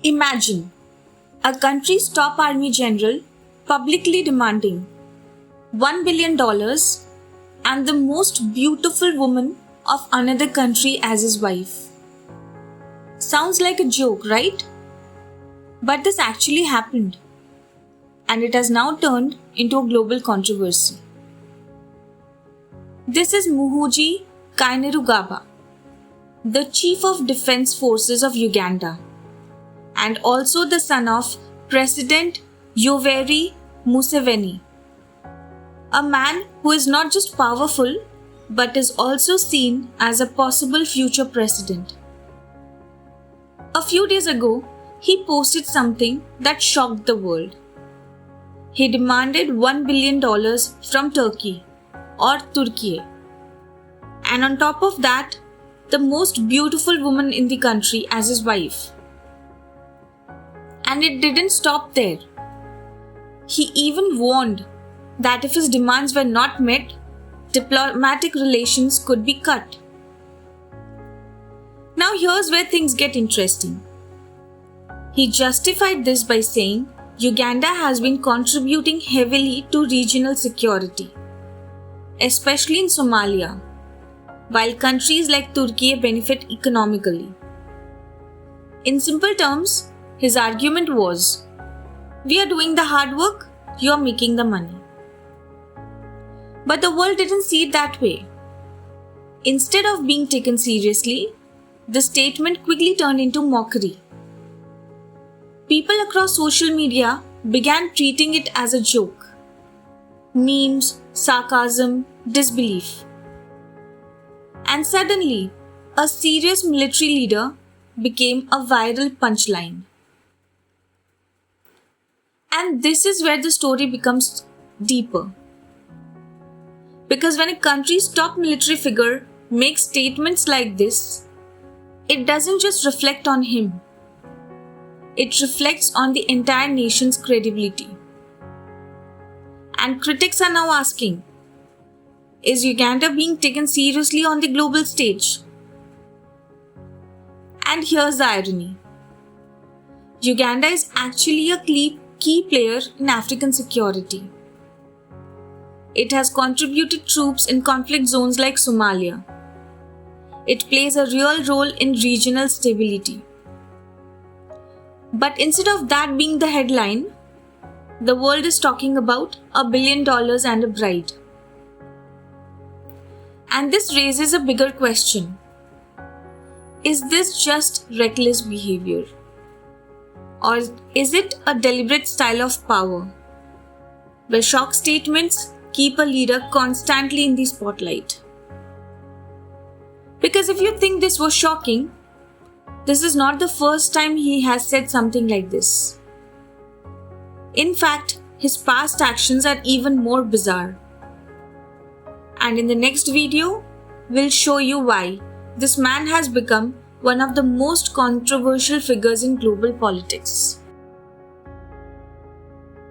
Imagine a country's top army general publicly demanding $1 billion and the most beautiful woman of another country as his wife. Sounds like a joke, right? But this actually happened, and it has now turned into a global controversy. This is Muhoozi Kainerugaba, the Chief of Defense Forces of Uganda, and also the son of President Yoweri Museveni, a man who is not just powerful but is also seen as a possible future president. A few days ago, he posted something that shocked the world. He demanded $1 billion from Turkey or Turkey, and on top of that, the most beautiful woman in the country as his wife. And it didn't stop there. He even warned that if his demands were not met, diplomatic relations could be cut. Now here's where things get interesting. He justified this by saying Uganda has been contributing heavily to regional security, especially in Somalia, while countries like Turkey benefit economically. In simple terms, his argument was, we are doing the hard work, you are making the money. But the world didn't see it that way. Instead of being taken seriously, the statement quickly turned into mockery. People across social media began treating it as a joke. Memes, sarcasm, disbelief. And suddenly, a serious military leader became a viral punchline. And this is where the story becomes deeper. Because when a country's top military figure makes statements like this, it doesn't just reflect on him. It reflects on the entire nation's credibility. And critics are now asking, is Uganda being taken seriously on the global stage? And here's the irony. Uganda is actually a key player in African security. It has contributed troops in conflict zones like Somalia. It plays a real role in regional stability. But instead of that being the headline, the world is talking about $1 billion and a bride. And this raises a bigger question. Is this just reckless behavior? Or is it a deliberate style of power, where shock statements keep a leader constantly in the spotlight? Because if you think this was shocking, this is not the first time he has said something like this. In fact, his past actions are even more bizarre. And in the next video, we'll show you why this man has become one of the most controversial figures in global politics.